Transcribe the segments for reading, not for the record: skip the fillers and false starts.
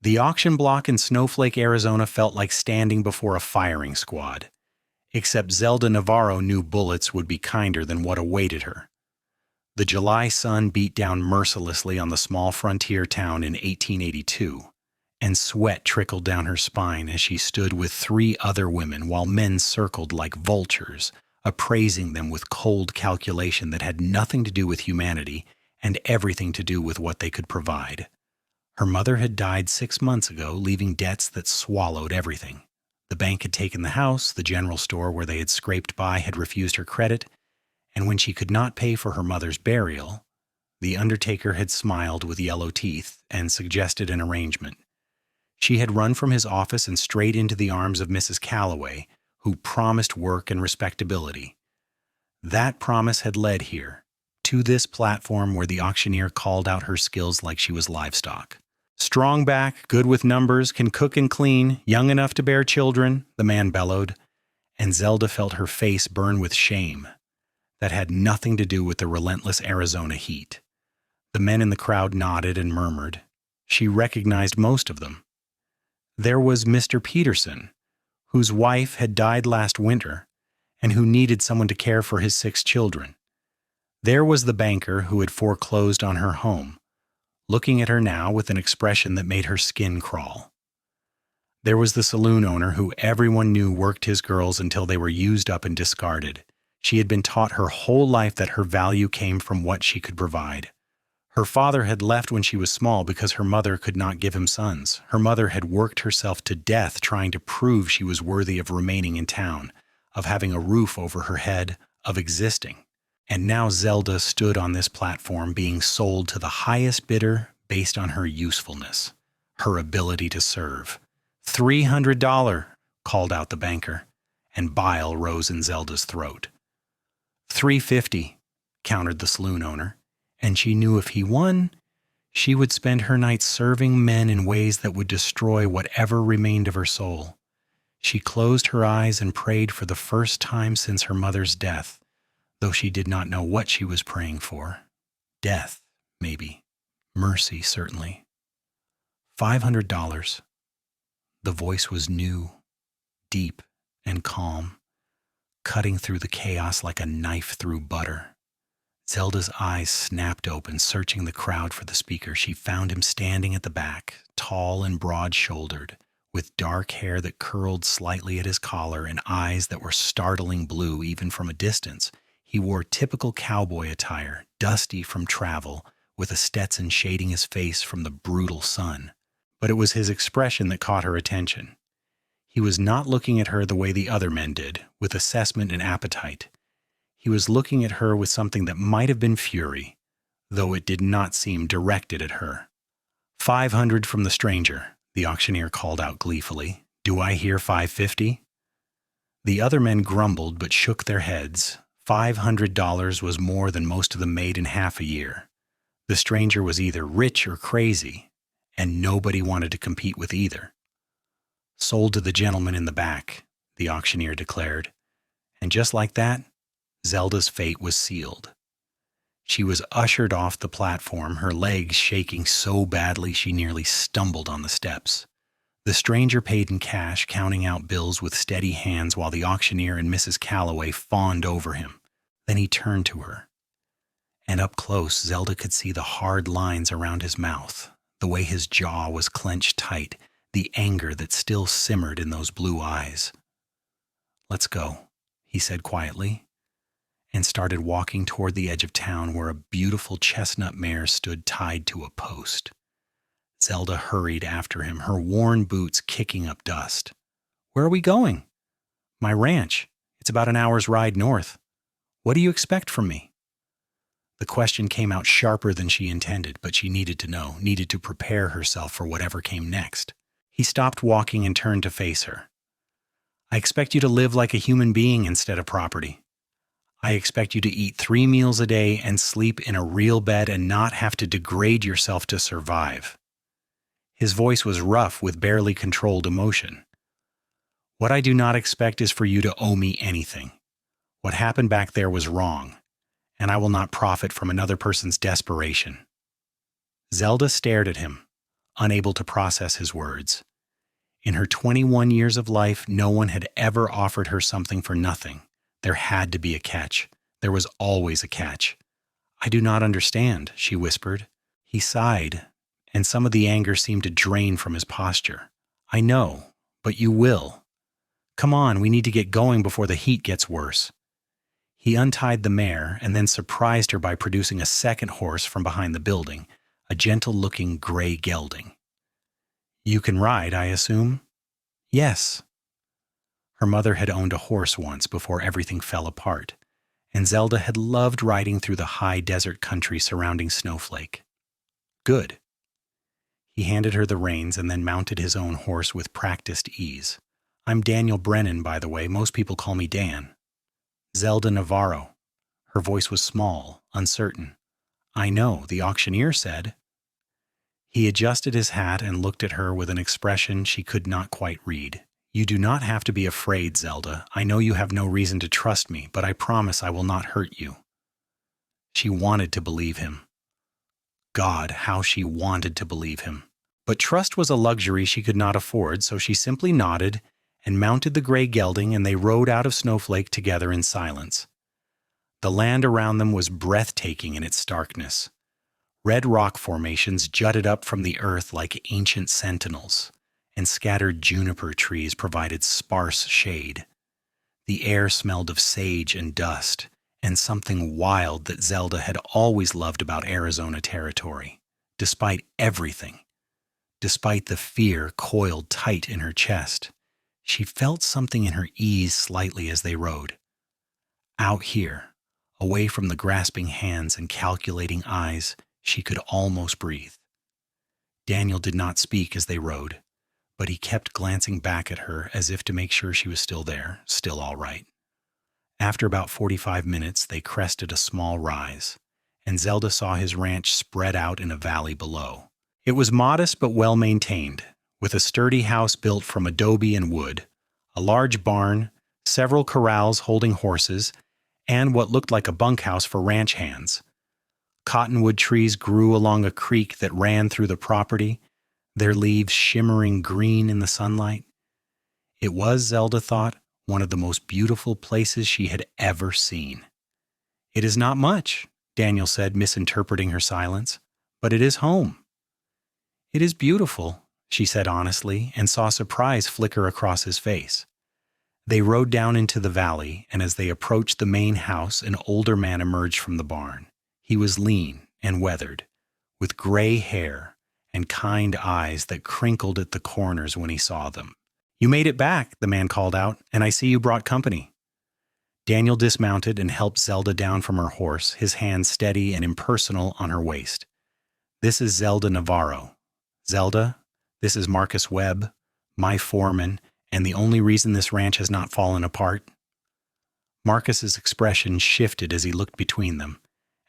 The auction block in Snowflake, Arizona felt like standing before a firing squad, except Zelda Navarro knew bullets would be kinder than what awaited her. The July sun beat down mercilessly on the small frontier town in 1882, and sweat trickled down her spine as she stood with 3 other women while men circled like vultures, appraising them with cold calculation that had nothing to do with humanity and everything to do with what they could provide. Her mother had died 6 months ago, leaving debts that swallowed everything. The bank had taken the house, the general store where they had scraped by had refused her credit, and when she could not pay for her mother's burial, the undertaker had smiled with yellow teeth and suggested an arrangement. She had run from his office and straight into the arms of Mrs. Calloway, who promised work and respectability. That promise had led here, to this platform where the auctioneer called out her skills like she was livestock. Strong back, good with numbers, can cook and clean, young enough to bear children, the man bellowed, and Zelda felt her face burn with shame. That had nothing to do with the relentless Arizona heat. The men in the crowd nodded and murmured. She recognized most of them. There was Mr. Peterson, whose wife had died last winter and who needed someone to care for his 6 children. There was the banker who had foreclosed on her home, looking at her now with an expression that made her skin crawl. There was the saloon owner who everyone knew worked his girls until they were used up and discarded. She had been taught her whole life that her value came from what she could provide. Her father had left when she was small because her mother could not give him sons. Her mother had worked herself to death trying to prove she was worthy of remaining in town, of having a roof over her head, of existing. And now Zelda stood on this platform being sold to the highest bidder based on her usefulness, her ability to serve. $300, called out the banker, and bile rose in Zelda's throat. $350, countered the saloon owner, and she knew if he won, she would spend her nights serving men in ways that would destroy whatever remained of her soul. She closed her eyes and prayed for the first time since her mother's death, though she did not know what she was praying for. Death, maybe. Mercy, certainly. $500. The voice was new, deep, and calm, cutting through the chaos like a knife through butter. Zelda's eyes snapped open, searching the crowd for the speaker. She found him standing at the back, tall and broad-shouldered, with dark hair that curled slightly at his collar and eyes that were startling blue even from a distance. He wore typical cowboy attire, dusty from travel, with a Stetson shading his face from the brutal sun. But it was his expression that caught her attention. He was not looking at her the way the other men did, with assessment and appetite. He was looking at her with something that might have been fury, though it did not seem directed at her. $500 from the stranger, the auctioneer called out gleefully. Do I hear $550? The other men grumbled but shook their heads. $500 was more than most of them made in half a year. The stranger was either rich or crazy, and nobody wanted to compete with either. Sold to the gentleman in the back, the auctioneer declared, and just like that, Zelda's fate was sealed. She was ushered off the platform, her legs shaking so badly she nearly stumbled on the steps. The stranger paid in cash, counting out bills with steady hands while the auctioneer and Mrs. Calloway fawned over him. Then he turned to her, and up close Zelda could see the hard lines around his mouth, the way his jaw was clenched tight, the anger that still simmered in those blue eyes. "Let's go," he said quietly, and started walking toward the edge of town where a beautiful chestnut mare stood tied to a post. Zelda hurried after him, her worn boots kicking up dust. "Where are we going?" "My ranch. It's about an hour's ride north. What do you expect from me?" The question came out sharper than she intended, but she needed to know, needed to prepare herself for whatever came next. He stopped walking and turned to face her. "I expect you to live like a human being instead of property. I expect you to eat 3 meals a day and sleep in a real bed and not have to degrade yourself to survive." His voice was rough with barely controlled emotion. "What I do not expect is for you to owe me anything. What happened back there was wrong, and I will not profit from another person's desperation." Zelda stared at him, unable to process his words. In her 21 years of life, no one had ever offered her something for nothing. There had to be a catch. There was always a catch. "I do not understand," she whispered. He sighed, and some of the anger seemed to drain from his posture. "I know, but you will. Come on, we need to get going before the heat gets worse." He untied the mare and then surprised her by producing a second horse from behind the building, a gentle-looking gray gelding. "You can ride, I assume?" "Yes." Her mother had owned a horse once before everything fell apart, and Zelda had loved riding through the high desert country surrounding Snowflake. "Good." He handed her the reins and then mounted his own horse with practiced ease. "I'm Daniel Brennan, by the way. Most people call me Dan." "Zelda Navarro." Her voice was small, uncertain. "I know, the auctioneer said." He adjusted his hat and looked at her with an expression she could not quite read. "You do not have to be afraid, Zelda. I know you have no reason to trust me, but I promise I will not hurt you." She wanted to believe him. God, how she wanted to believe him. But trust was a luxury she could not afford, so she simply nodded and mounted the gray gelding, and they rode out of Snowflake together in silence. The land around them was breathtaking in its starkness. Red rock formations jutted up from the earth like ancient sentinels, and scattered juniper trees provided sparse shade. The air smelled of sage and dust, and something wild that Zelda had always loved about Arizona territory, despite everything. Despite the fear coiled tight in her chest, she felt something in her ease slightly as they rode. Out here, away from the grasping hands and calculating eyes, she could almost breathe. Daniel did not speak as they rode, but he kept glancing back at her as if to make sure she was still there, still all right. After about 45 minutes, they crested a small rise, and Zelda saw his ranch spread out in a valley below. It was modest but well maintained, with a sturdy house built from adobe and wood, a large barn, several corrals holding horses, and what looked like a bunkhouse for ranch hands. Cottonwood trees grew along a creek that ran through the property, their leaves shimmering green in the sunlight. It was, Zelda thought, one of the most beautiful places she had ever seen. "It is not much," Daniel said, misinterpreting her silence, "but it is home." "It is beautiful," she said honestly, and saw surprise flicker across his face. They rode down into the valley, and as they approached the main house, an older man emerged from the barn. He was lean and weathered, with gray hair and kind eyes that crinkled at the corners when he saw them. "You made it back," the man called out, "and I see you brought company." Daniel dismounted and helped Zelda down from her horse, his hand steady and impersonal on her waist. "This is Zelda Navarro. Zelda, this is Marcus Webb, my foreman, and the only reason this ranch has not fallen apart." Marcus's expression shifted as he looked between them,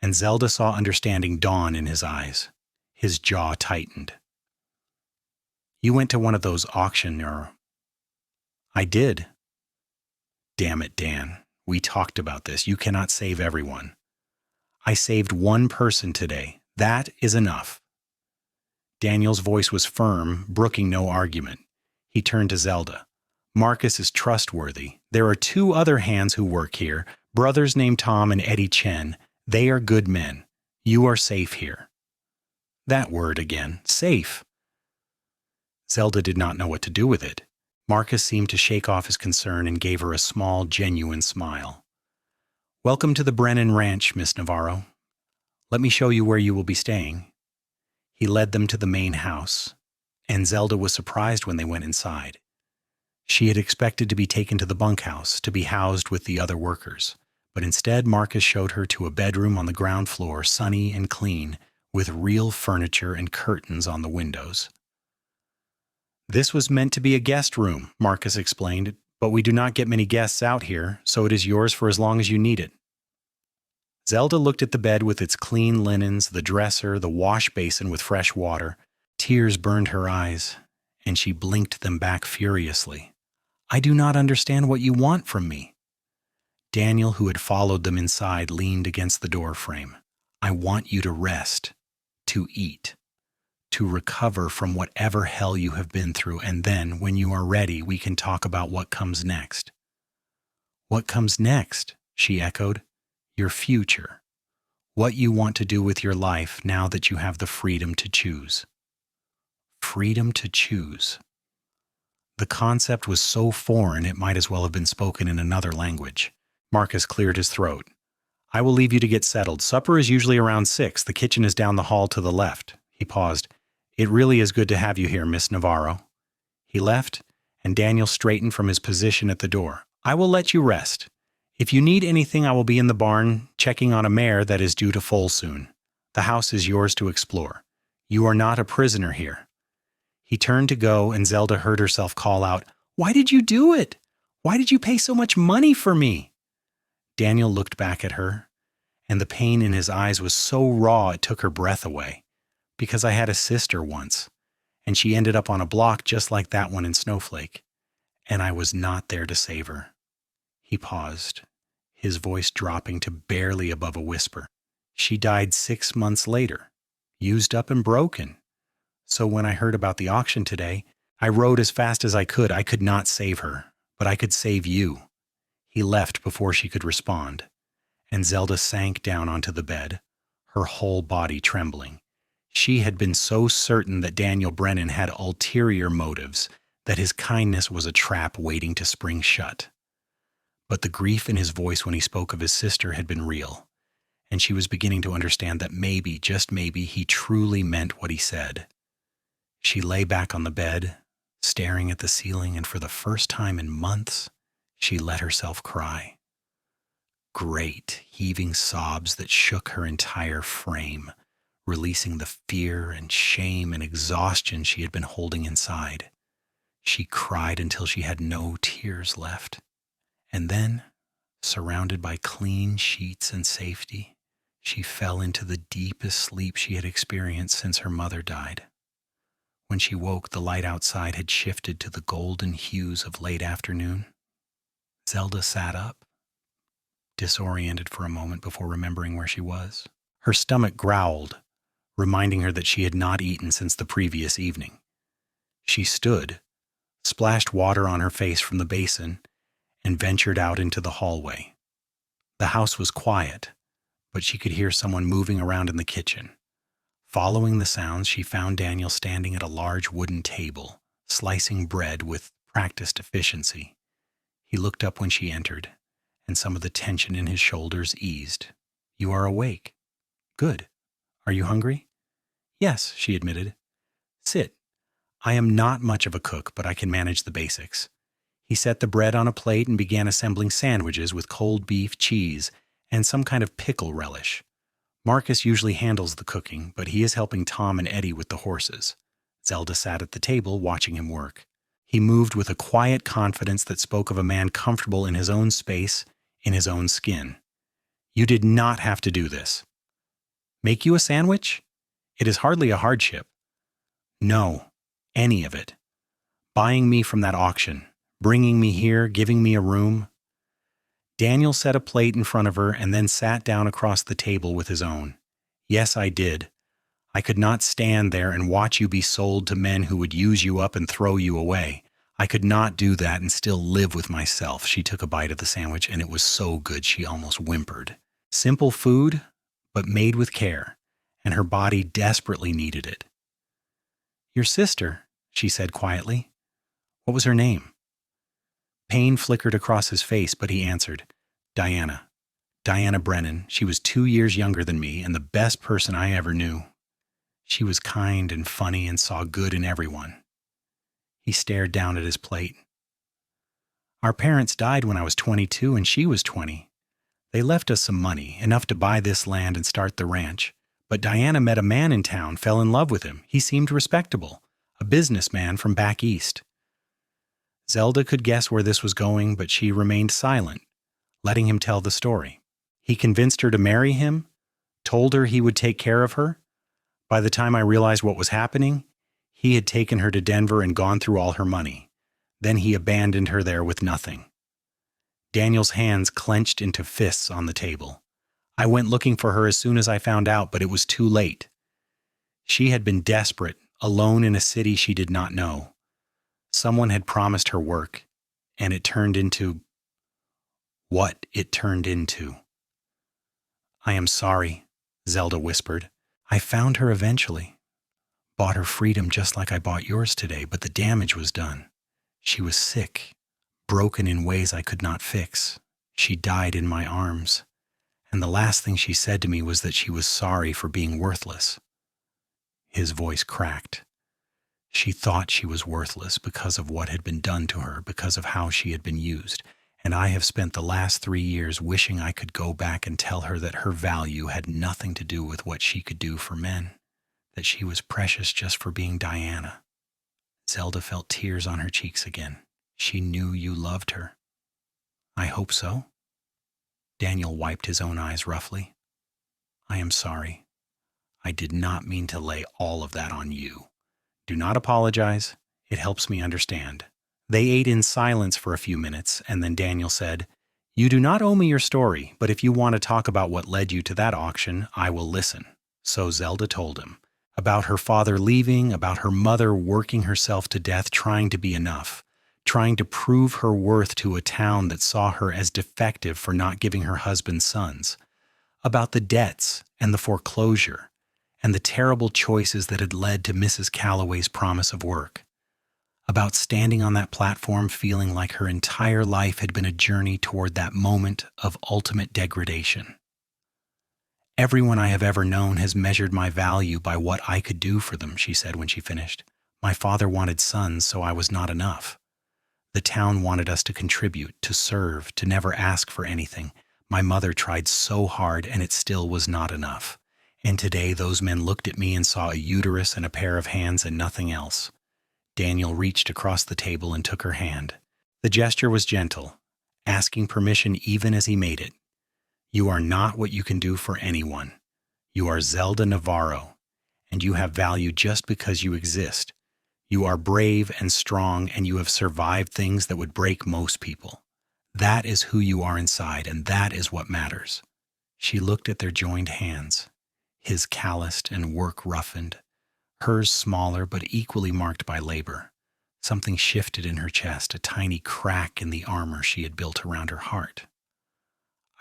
and Zelda saw understanding dawn in his eyes. His jaw tightened. "You went to one of those "I did." "Damn it, Dan. We talked about this. You cannot save everyone." "I saved one person today. That is enough." Daniel's voice was firm, brooking no argument. He turned to Zelda. "Marcus is trustworthy. There are two other hands who work here, brothers named Tom and Eddie Chen. They are good men. You are safe here." That word again, safe. Zelda did not know what to do with it. Marcus seemed to shake off his concern and gave her a small, genuine smile. "Welcome to the Brennan Ranch, Miss Navarro. Let me show you where you will be staying." He led them to the main house, and Zelda was surprised when they went inside. She had expected to be taken to the bunkhouse, to be housed with the other workers, but instead Marcus showed her to a bedroom on the ground floor, sunny and clean, with real furniture and curtains on the windows. "This was meant to be a guest room," Marcus explained, "but we do not get many guests out here, so it is yours for as long as you need it." Zelda looked at the bed with its clean linens, the dresser, the wash basin with fresh water. Tears burned her eyes, and she blinked them back furiously. "I do not understand what you want from me." Daniel, who had followed them inside, leaned against the door frame. "I want you to rest, to eat, to recover from whatever hell you have been through, and then, when you are ready, we can talk about what comes next." "What comes next?" she echoed. "Your future. What you want to do with your life now that you have the freedom to choose." Freedom to choose. The concept was so foreign it might as well have been spoken in another language. Marcus cleared his throat. "I will leave you to get settled. Supper is usually around 6. The kitchen is down the hall to the left." He paused. "It really is good to have you here, Miss Navarro." He left, and Daniel straightened from his position at the door. "I will let you rest. If you need anything, I will be in the barn, checking on a mare that is due to foal soon. The house is yours to explore. You are not a prisoner here." He turned to go, and Zelda heard herself call out, "Why did you do it? Why did you pay so much money for me?" Daniel looked back at her, and the pain in his eyes was so raw it took her breath away. "Because I had a sister once, and she ended up on a block just like that one in Snowflake, and I was not there to save her." He paused, his voice dropping to barely above a whisper. "She died 6 months later, used up and broken. So when I heard about the auction today, I rode as fast as I could. I could not save her, but I could save you." He left before she could respond, and Zelda sank down onto the bed, her whole body trembling. She had been so certain that Daniel Brennan had ulterior motives, that his kindness was a trap waiting to spring shut. But the grief in his voice when he spoke of his sister had been real, and she was beginning to understand that maybe, just maybe, he truly meant what he said. She lay back on the bed, staring at the ceiling, and for the first time in months, she let herself cry. Great, heaving sobs that shook her entire frame, releasing the fear and shame and exhaustion she had been holding inside. She cried until she had no tears left. And then, surrounded by clean sheets and safety, she fell into the deepest sleep she had experienced since her mother died. When she woke, the light outside had shifted to the golden hues of late afternoon. Zelda sat up, disoriented for a moment before remembering where she was. Her stomach growled, reminding her that she had not eaten since the previous evening. She stood, splashed water on her face from the basin, and ventured out into the hallway. The house was quiet, but she could hear someone moving around in the kitchen. Following the sounds, she found Daniel standing at a large wooden table, slicing bread with practiced efficiency. He looked up when she entered, and some of the tension in his shoulders eased. "You are awake. Good. Are you hungry?" "Yes," she admitted. "Sit. I am not much of a cook, but I can manage the basics." He set the bread on a plate and began assembling sandwiches with cold beef, cheese, and some kind of pickle relish. Marcus usually handles the cooking, but he is helping Tom and Eddie with the horses. Zelda sat at the table watching him work. He moved with a quiet confidence that spoke of a man comfortable in his own space, in his own skin. "You did not have to do this." "Make you a sandwich? It is hardly a hardship." "No, any of it. Buying me from that auction, bringing me here, giving me a room." Daniel set a plate in front of her and then sat down across the table with his own. "Yes, I did. I could not stand there and watch you be sold to men who would use you up and throw you away. I could not do that and still live with myself." She took a bite of the sandwich, and it was so good she almost whimpered. Simple food, but made with care, and her body desperately needed it. "Your sister," she said quietly. "What was her name?" Pain flickered across his face, but he answered, "Diana. Diana Brennan. She was 2 years younger than me and the best person I ever knew. She was kind and funny and saw good in everyone." He stared down at his plate. "Our parents died when I was 22 and she was 20. They left us some money, enough to buy this land and start the ranch. But Diana met a man in town, fell in love with him. He seemed respectable, a businessman from back east." Zelda could guess where this was going, but she remained silent, letting him tell the story. He convinced her to marry him, told her he would take care of her. By the time I realized what was happening, he had taken her to Denver and gone through all her money. Then he abandoned her there with nothing. Daniel's hands clenched into fists on the table. "I went looking for her as soon as I found out, but it was too late. She had been desperate, alone in a city she did not know. Someone had promised her work, and it turned into what it turned into. "I am sorry," Zelda whispered. "I found her eventually. Bought her freedom just like I bought yours today, but the damage was done. She was sick, broken in ways I could not fix. She died in my arms. And the last thing she said to me was that she was sorry for being worthless." His voice cracked. She thought she was worthless because of what had been done to her, because of how she had been used. And I have spent the last 3 years wishing I could go back and tell her that her value had nothing to do with what she could do for men, that she was precious just for being Diana. Zelda felt tears on her cheeks again. "She knew you loved her." "I hope so." Daniel wiped his own eyes roughly. "I am sorry. I did not mean to lay all of that on you. Do not apologize. It helps me understand." They ate in silence for a few minutes, and then Daniel said, "You do not owe me your story, but if you want to talk about what led you to that auction, I will listen." So Zelda told him about her father leaving, about her mother working herself to death trying to be enough, trying to prove her worth to a town that saw her as defective for not giving her husband sons, about the debts and the foreclosure, and the terrible choices that had led to Mrs. Calloway's promise of work, about standing on that platform feeling like her entire life had been a journey toward that moment of ultimate degradation. "Everyone I have ever known has measured my value by what I could do for them," she said when she finished. "My father wanted sons, so I was not enough. The town wanted us to contribute, to serve, to never ask for anything. My mother tried so hard, and it still was not enough. And today those men looked at me and saw a uterus and a pair of hands and nothing else." Daniel reached across the table and took her hand. The gesture was gentle, asking permission even as he made it. "You are not what you can do for anyone. You are Zelda Navarro, and you have value just because you exist. You are brave and strong, and you have survived things that would break most people. That is who you are inside, and that is what matters." She looked at their joined hands, his calloused and work-roughened, hers smaller but equally marked by labor. Something shifted in her chest, a tiny crack in the armor she had built around her heart.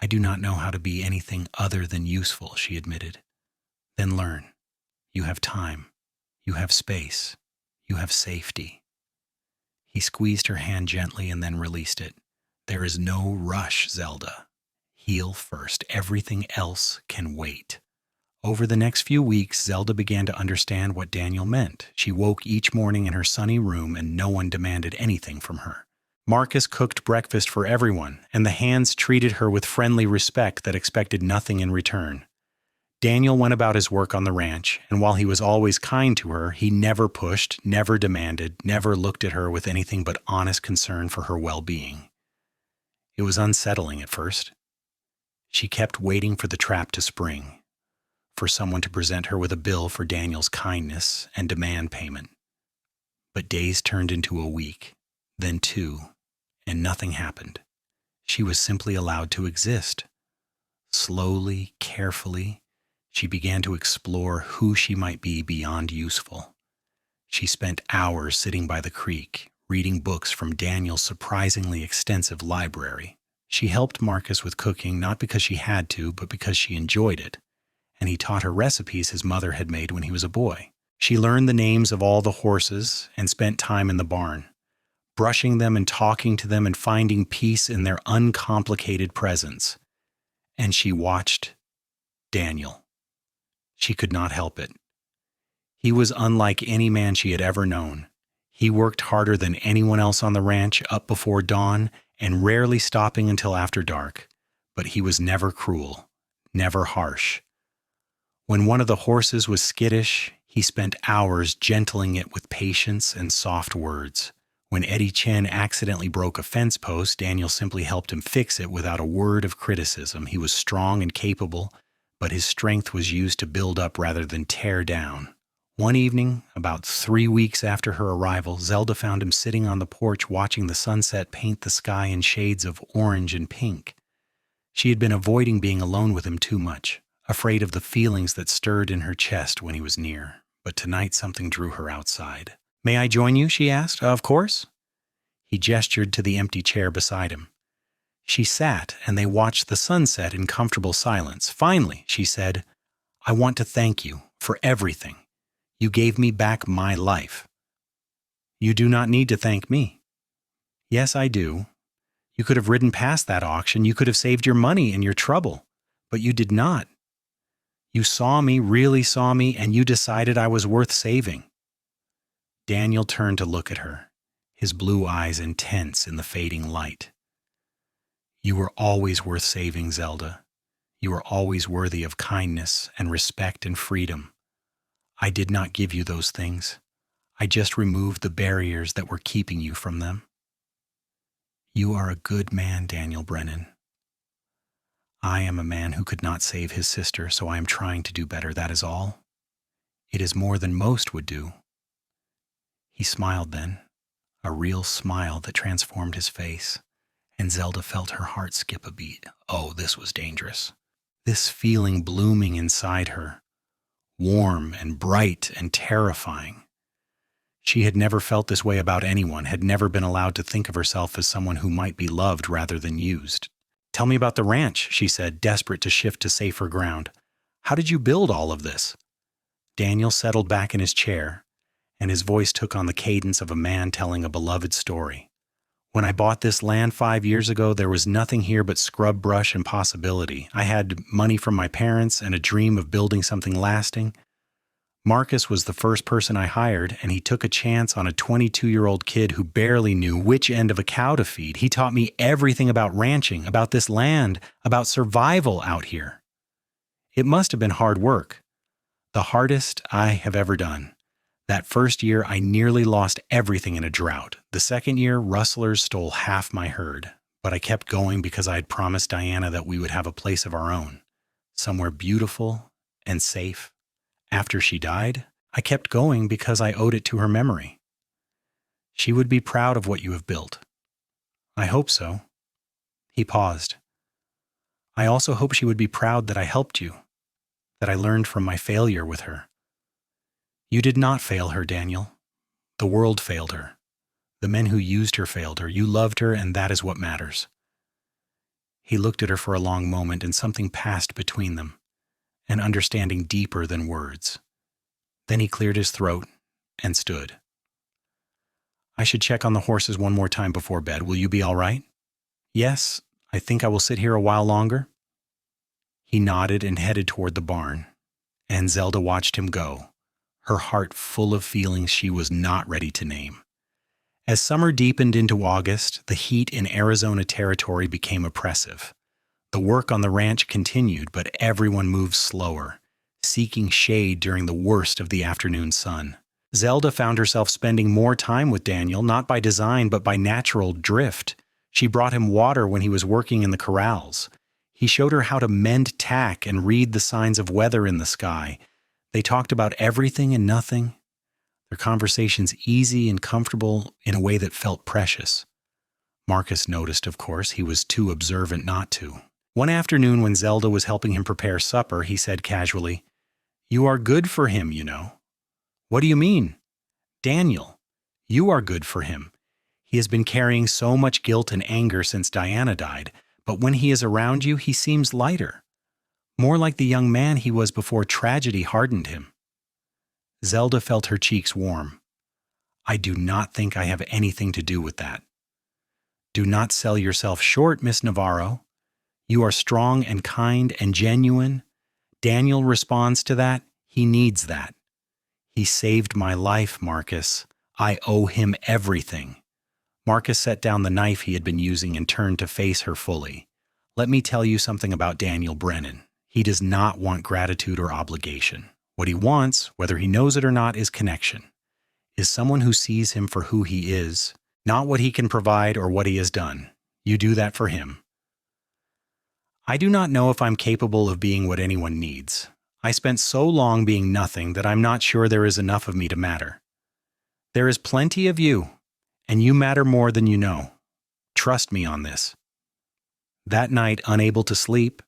"I do not know how to be anything other than useful," she admitted. "Then learn. You have time. You have space. You have safety." He squeezed her hand gently and then released it. "There is no rush, Zelda. Heal first. Everything else can wait." Over the next few weeks, Zelda began to understand what Daniel meant. She woke each morning in her sunny room, and no one demanded anything from her. Marcus cooked breakfast for everyone, and the hands treated her with friendly respect that expected nothing in return. Daniel went about his work on the ranch, and while he was always kind to her, he never pushed, never demanded, never looked at her with anything but honest concern for her well-being. It was unsettling at first. She kept waiting for the trap to spring, for someone to present her with a bill for Daniel's kindness and demand payment. But days turned into a week, then 2, and nothing happened. She was simply allowed to exist. Slowly, carefully, she began to explore who she might be beyond useful. She spent hours sitting by the creek, reading books from Daniel's surprisingly extensive library. She helped Marcus with cooking not because she had to, but because she enjoyed it, and he taught her recipes his mother had made when he was a boy. She learned the names of all the horses and spent time in the barn, brushing them and talking to them and finding peace in their uncomplicated presence. And she watched Daniel. She could not help it. He was unlike any man she had ever known. He worked harder than anyone else on the ranch, up before dawn and rarely stopping until after dark. But he was never cruel, never harsh. When one of the horses was skittish, he spent hours gentling it with patience and soft words. When Eddie Chen accidentally broke a fence post, Daniel simply helped him fix it without a word of criticism. He was strong and capable, but his strength was used to build up rather than tear down. One evening, about 3 weeks after her arrival, Zelda found him sitting on the porch watching the sunset paint the sky in shades of orange and pink. She had been avoiding being alone with him too much, afraid of the feelings that stirred in her chest when he was near. but tonight something drew her outside. "May I join you?" she asked. "Of course." He gestured to the empty chair beside him. She sat, and they watched the sunset in comfortable silence. Finally, she said, "I want to thank you for everything. You gave me back my life." "You do not need to thank me." "Yes, I do. You could have ridden past that auction. You could have saved your money and your trouble. But you did not. You saw me, really saw me, and you decided I was worth saving." Daniel turned to look at her, his blue eyes intense in the fading light. "You were always worth saving, Zelda. You were always worthy of kindness and respect and freedom. I did not give you those things. I just removed the barriers that were keeping you from them. You are a good man, Daniel Brennan. I am a man who could not save his sister, so I am trying to do better, that is all. It is more than most would do." He smiled then, a real smile that transformed his face, and Zelda felt her heart skip a beat. Oh, this was dangerous. This feeling blooming inside her, warm and bright and terrifying. She had never felt this way about anyone, had never been allowed to think of herself as someone who might be loved rather than used. "Tell me about the ranch," she said, desperate to shift to safer ground. "How did you build all of this?" Daniel settled back in his chair, and his voice took on the cadence of a man telling a beloved story. "When I bought this land 5 years ago, there was nothing here but scrub brush and possibility. I had money from my parents and a dream of building something lasting. Marcus was the first person I hired, and he took a chance on a 22-year-old kid who barely knew which end of a cow to feed. He taught me everything about ranching, about this land, about survival out here. It must have been hard work, the hardest I have ever done. That first year, I nearly lost everything in a drought. The second year, rustlers stole half my herd, but I kept going because I had promised Diana that we would have a place of our own, somewhere beautiful and safe. After she died, I kept going because I owed it to her memory. She would be proud of what you have built." "I hope so." He paused. "I also hope she would be proud that I helped you, that I learned from my failure with her." "You did not fail her, Daniel. The world failed her. The men who used her failed her. You loved her, and that is what matters." He looked at her for a long moment, and something passed between them, an understanding deeper than words. Then he cleared his throat and stood. "I should check on the horses one more time before bed. Will you be all right?" "Yes, I think I will sit here a while longer." He nodded and headed toward the barn, and Zelda watched him go, her heart full of feelings she was not ready to name. As summer deepened into August, the heat in Arizona territory became oppressive. The work on the ranch continued, but everyone moved slower, seeking shade during the worst of the afternoon sun. Zelda found herself spending more time with Daniel, not by design but by natural drift. She brought him water when he was working in the corrals. He showed her how to mend tack and read the signs of weather in the sky. They talked about everything and nothing, their conversations easy and comfortable in a way that felt precious. Marcus noticed, of course. He was too observant not to. One afternoon when Zelda was helping him prepare supper, he said casually, "You are good for him, you know." "What do you mean?" "Daniel, you are good for him. He has been carrying so much guilt and anger since Diana died, but when he is around you, he seems lighter. More like the young man he was before tragedy hardened him." Zelda felt her cheeks warm. "I do not think I have anything to do with that." "Do not sell yourself short, Miss Navarro. You are strong and kind and genuine. Daniel responds to that. He needs that. He saved my life, Marcus. I owe him everything." Marcus set down the knife he had been using and turned to face her fully. "Let me tell you something about Daniel Brennan. He does not want gratitude or obligation. What he wants, whether he knows it or not, is connection, is someone who sees him for who he is, not what he can provide or what he has done. You do that for him." "I do not know if I'm capable of being what anyone needs. I spent so long being nothing that I'm not sure there is enough of me to matter. There is plenty of you, and you matter more than you know. Trust me on this." That night, unable to sleep,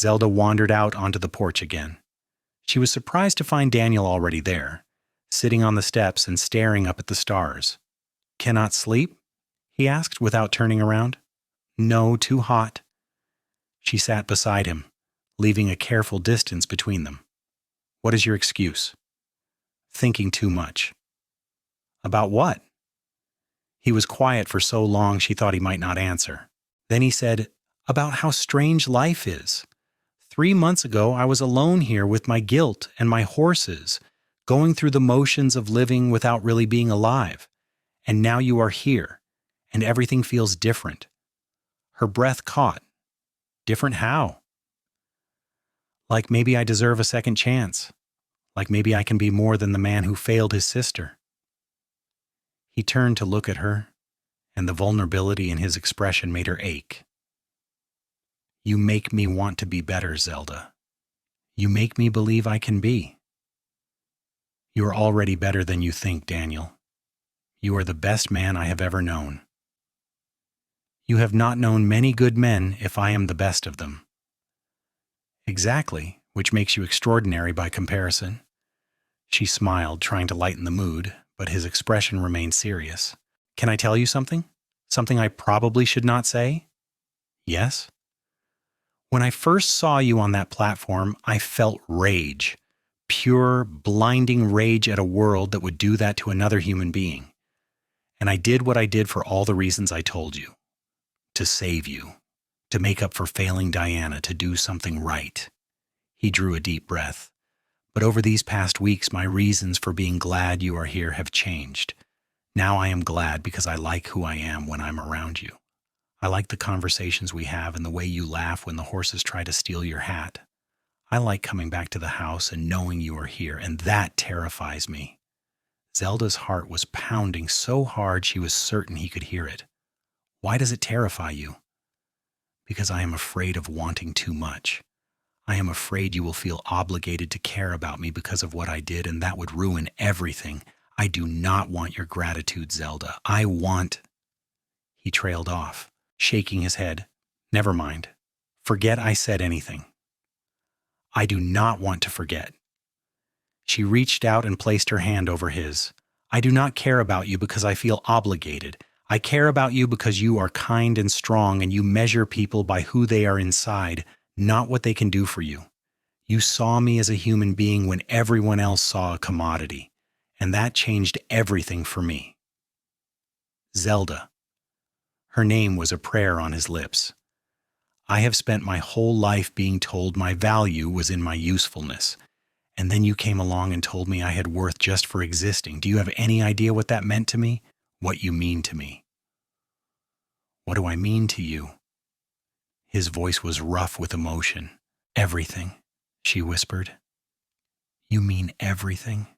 Zelda wandered out onto the porch again. She was surprised to find Daniel already there. sitting on the steps and staring up at the stars. "Cannot sleep?" he asked without turning around. "No, too hot." She sat beside him, leaving a careful distance between them. "What is your excuse?" "Thinking too much." "About what?" He was quiet for so long she thought he might not answer. Then he said, "About how strange life is. 3 months ago I was alone here with my guilt and my horses, going through the motions of living without really being alive. And now you are here, and everything feels different." Her breath caught. "Different how?" "Like maybe I deserve a second chance. Like maybe I can be more than the man who failed his sister." He turned to look at her, and the vulnerability in his expression made her ache. "You make me want to be better, Zelda. You make me believe I can be." "You are already better than you think, Daniel. You are the best man I have ever known." "You have not known many good men if I am the best of them." "Exactly, which makes you extraordinary by comparison." She smiled, trying to lighten the mood, but his expression remained serious. "Can I tell you something? Something I probably should not say?" "Yes?" "When I first saw you on that platform, I felt rage. Pure, blinding rage at a world that would do that to another human being. And I did what I did for all the reasons I told you. To save you. To make up for failing Diana, to do something right." He drew a deep breath. "But over these past weeks, my reasons for being glad you are here have changed. Now I am glad because I like who I am when I'm around you. I like the conversations we have and the way you laugh when the horses try to steal your hat. I like coming back to the house and knowing you are here, and that terrifies me." Zelda's heart was pounding so hard she was certain he could hear it. "Why does it terrify you?" "Because I am afraid of wanting too much. I am afraid you will feel obligated to care about me because of what I did, and that would ruin everything. I do not want your gratitude, Zelda. I want—" He trailed off, shaking his head. "Never mind. Forget I said anything." "I do not want to forget." She reached out and placed her hand over his. "I do not care about you because I feel obligated. I care about you because you are kind and strong, and you measure people by who they are inside, not what they can do for you. You saw me as a human being when everyone else saw a commodity, and that changed everything for me." Zelda. Her name was a prayer on his lips. "I have spent my whole life being told my value was in my usefulness. And then you came along and told me I had worth just for existing. Do you have any idea what that meant to me? What you mean to me?" "What do I mean to you?" His voice was rough with emotion. "Everything," she whispered. "You mean everything?"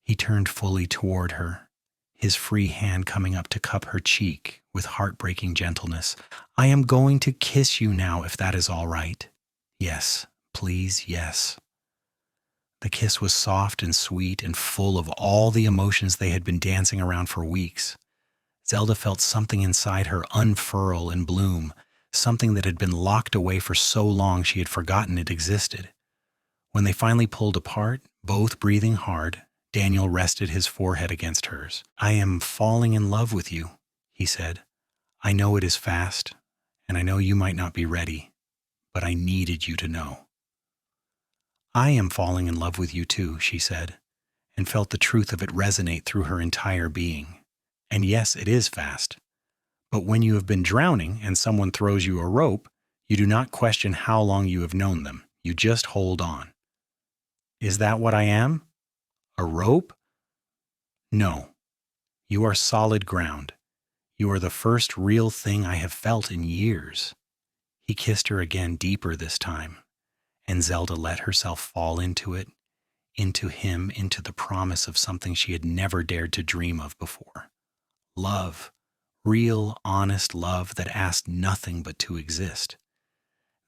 He turned fully toward her, his free hand coming up to cup her cheek with heartbreaking gentleness. "I am going to kiss you now, if that is all right." "Yes, please, yes." The kiss was soft and sweet and full of all the emotions they had been dancing around for weeks. Zelda felt something inside her unfurl and bloom, something that had been locked away for so long she had forgotten it existed. When they finally pulled apart, both breathing hard, Daniel rested his forehead against hers. "I am falling in love with you," he said. "I know it is fast, and I know you might not be ready, but I needed you to know." "I am falling in love with you too," she said, and felt the truth of it resonate through her entire being. "And yes, it is fast. But when you have been drowning and someone throws you a rope, you do not question how long you have known them. You just hold on." "Is that what I am? A rope?" "No. You are solid ground. You are the first real thing I have felt in years." He kissed her again, deeper this time, and Zelda let herself fall into it, into him, into the promise of something she had never dared to dream of before. Love. Real, honest love that asked nothing but to exist.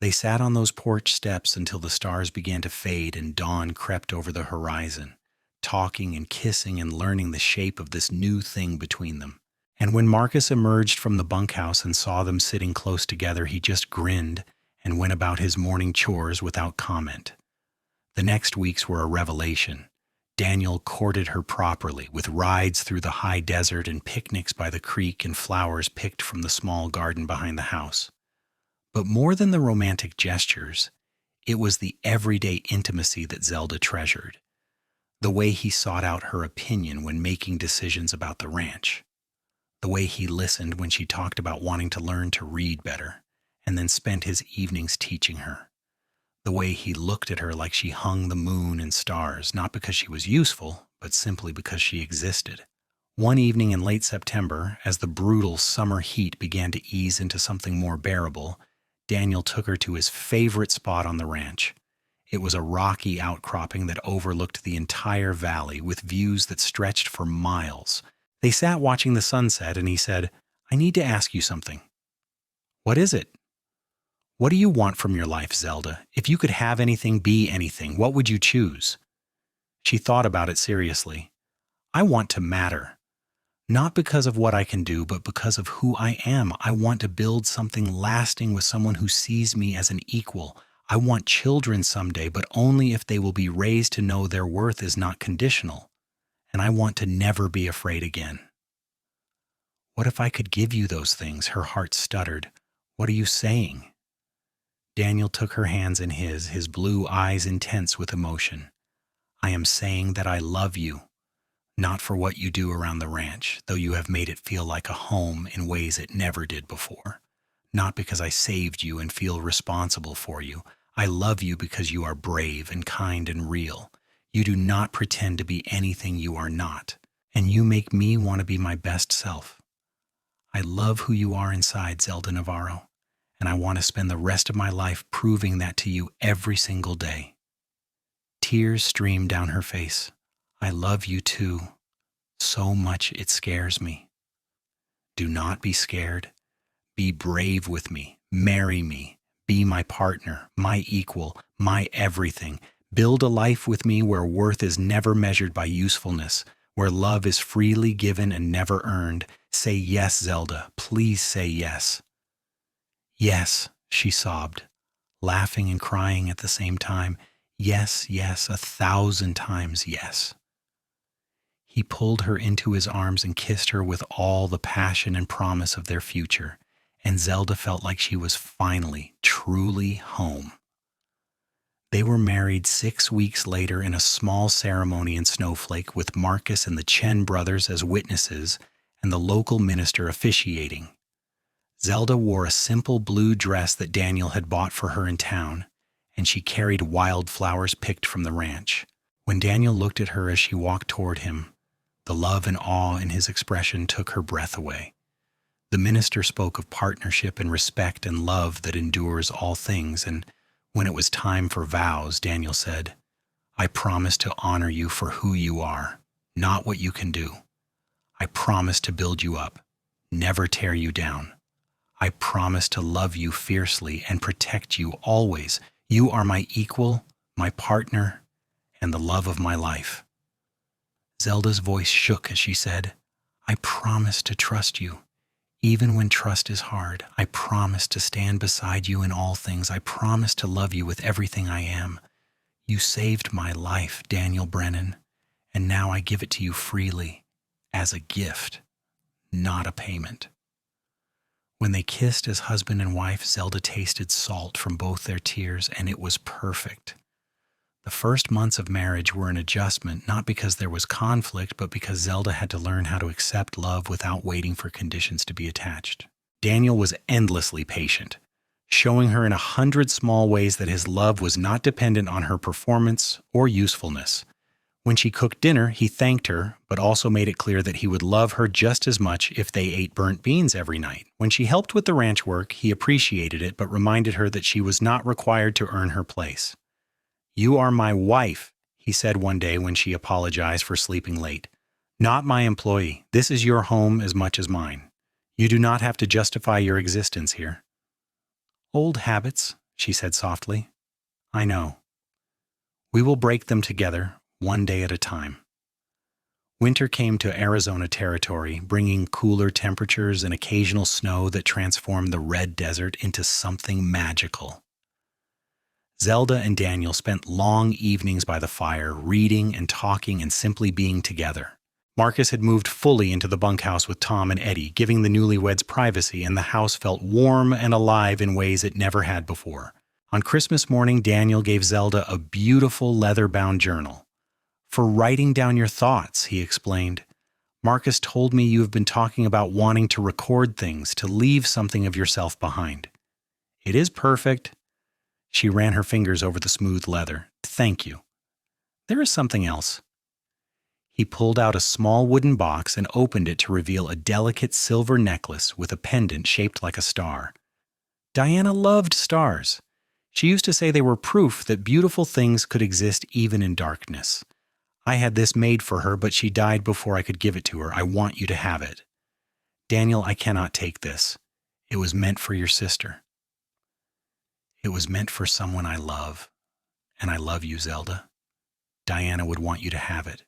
They sat on those porch steps until the stars began to fade and dawn crept over the horizon, talking and kissing and learning the shape of this new thing between them. And when Marcus emerged from the bunkhouse and saw them sitting close together, he just grinned and went about his morning chores without comment. The next weeks were a revelation. Daniel courted her properly, with rides through the high desert and picnics by the creek and flowers picked from the small garden behind the house. But more than the romantic gestures, it was the everyday intimacy that Zelda treasured. The way he sought out her opinion when making decisions about the ranch. The way he listened when she talked about wanting to learn to read better, and then spent his evenings teaching her. The way he looked at her like she hung the moon and stars, not because she was useful, but simply because she existed. One evening in late September, as the brutal summer heat began to ease into something more bearable, Daniel took her to his favorite spot on the ranch. It was a rocky outcropping that overlooked the entire valley with views that stretched for miles. They sat watching the sunset, and he said, "I need to ask you something." "What is it?" "What do you want from your life, Zelda? If you could have anything, be anything, what would you choose?" She thought about it seriously. "I want to matter. Not because of what I can do, but because of who I am. I want to build something lasting with someone who sees me as an equal. I want children someday, but only if they will be raised to know their worth is not conditional. And I want to never be afraid again." "What if I could give you those things?" Her heart stuttered. "What are you saying?" Daniel took her hands in his blue eyes intense with emotion. "I am saying that I love you. Not for what you do around the ranch, though you have made it feel like a home in ways it never did before. Not because I saved you and feel responsible for you. I love you because you are brave and kind and real. You do not pretend to be anything you are not, and you make me want to be my best self. I love who you are inside, Zelda Navarro, and I want to spend the rest of my life proving that to you every single day." Tears streamed down her face. "I love you too. So much it scares me." "Do not be scared. Be brave with me. Marry me. Be my partner, my equal, my everything. Build a life with me where worth is never measured by usefulness, where love is freely given and never earned. Say yes, Zelda. Please say yes." "Yes," she sobbed, laughing and crying at the same time. "Yes, yes, 1,000 times yes." He pulled her into his arms and kissed her with all the passion and promise of their future, and Zelda felt like she was finally, truly home. They were married 6 weeks later in a small ceremony in Snowflake with Marcus and the Chen brothers as witnesses and the local minister officiating. Zelda wore a simple blue dress that Daniel had bought for her in town, and she carried wildflowers picked from the ranch. When Daniel looked at her as she walked toward him, the love and awe in his expression took her breath away. The minister spoke of partnership and respect and love that endures all things, and when it was time for vows, Daniel said, "I promise to honor you for who you are, not what you can do. I promise to build you up, never tear you down. I promise to love you fiercely and protect you always. You are my equal, my partner, and the love of my life." Zelda's voice shook as she said, "I promise to trust you, even when trust is hard. I promise to stand beside you in all things. I promise to love you with everything I am. You saved my life, Daniel Brennan, and now I give it to you freely, as a gift, not a payment." When they kissed as husband and wife, Zelda tasted salt from both their tears, and it was perfect. The first months of marriage were an adjustment, not because there was conflict, but because Zelda had to learn how to accept love without waiting for conditions to be attached. Daniel was endlessly patient, showing her in 100 small ways that his love was not dependent on her performance or usefulness. When she cooked dinner, he thanked her, but also made it clear that he would love her just as much if they ate burnt beans every night. When she helped with the ranch work, he appreciated it, but reminded her that she was not required to earn her place. "You are my wife," he said one day when she apologized for sleeping late. "Not my employee. This is your home as much as mine. You do not have to justify your existence here." "Old habits," she said softly. "I know. We will break them together, one day at a time." Winter came to Arizona territory, bringing cooler temperatures and occasional snow that transformed the red desert into something magical. Zelda and Daniel spent long evenings by the fire, reading and talking and simply being together. Marcus had moved fully into the bunkhouse with Tom and Eddie, giving the newlyweds privacy, and the house felt warm and alive in ways it never had before. On Christmas morning, Daniel gave Zelda a beautiful leather-bound journal. "For writing down your thoughts," he explained. "Marcus told me you have been talking about wanting to record things, to leave something of yourself behind." "It is perfect." She ran her fingers over the smooth leather. "Thank you. There is something else." He pulled out a small wooden box and opened it to reveal a delicate silver necklace with a pendant shaped like a star. Diana loved stars. She used to say they were proof that beautiful things could exist even in darkness. "I had this made for her, but she died before I could give it to her. I want you to have it." "Daniel, I cannot take this. It was meant for your sister." "It was meant for someone I love, and I love you, Zelda. Diana would want you to have it.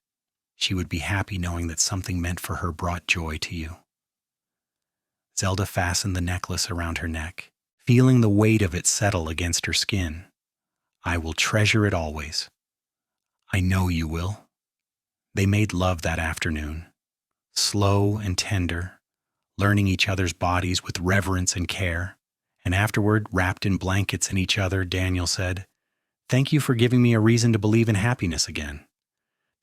She would be happy knowing that something meant for her brought joy to you." Zelda fastened the necklace around her neck, feeling the weight of it settle against her skin. "I will treasure it always." "I know you will." They made love that afternoon, slow and tender, learning each other's bodies with reverence and care. And afterward, wrapped in blankets and each other, Daniel said, "Thank you for giving me a reason to believe in happiness again."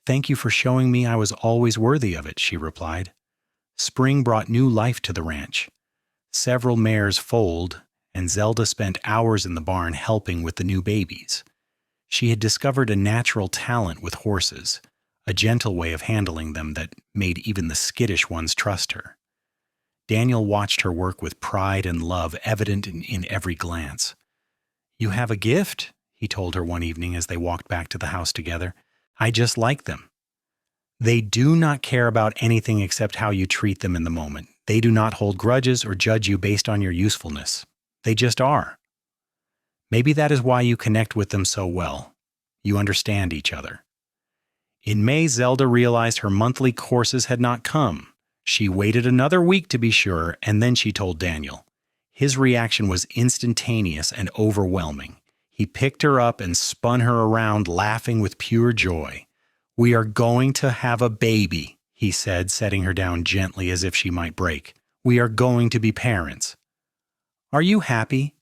"Thank you for showing me I was always worthy of it," she replied. Spring brought new life to the ranch. Several mares foaled, and Zelda spent hours in the barn helping with the new babies. She had discovered a natural talent with horses, a gentle way of handling them that made even the skittish ones trust her. Daniel watched her work with pride and love evident in every glance. "You have a gift," he told her one evening as they walked back to the house together. "I just like them. They do not care about anything except how you treat them in the moment. They do not hold grudges or judge you based on your usefulness. They just are. Maybe that is why you connect with them so well. You understand each other." In May, Zelda realized her monthly courses had not come. She waited another week to be sure, and then she told Daniel. His reaction was instantaneous and overwhelming. He picked her up and spun her around, laughing with pure joy. "We are going to have a baby," he said, setting her down gently as if she might break. "We are going to be parents. Are you happy?"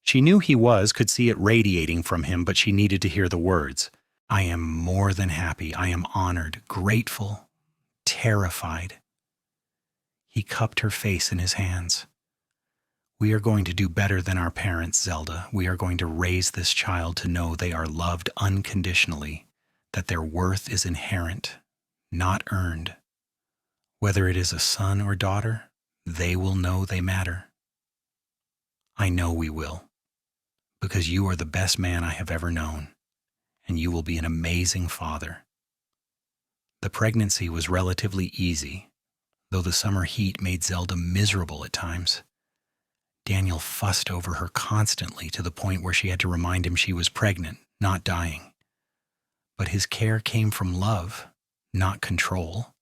She knew he was, could see it radiating from him, but she needed to hear the words. "I am more than happy. I am honored, grateful, terrified." He cupped her face in his hands. "We are going to do better than our parents, Zelda. We are going to raise this child to know they are loved unconditionally, that their worth is inherent, not earned. Whether it is a son or daughter, they will know they matter. I know we will, because you are the best man I have ever known, and you will be an amazing father." The pregnancy was relatively easy, though the summer heat made Zelda miserable at times. Daniel fussed over her constantly to the point where she had to remind him she was pregnant, not dying. But his care came from love, not control,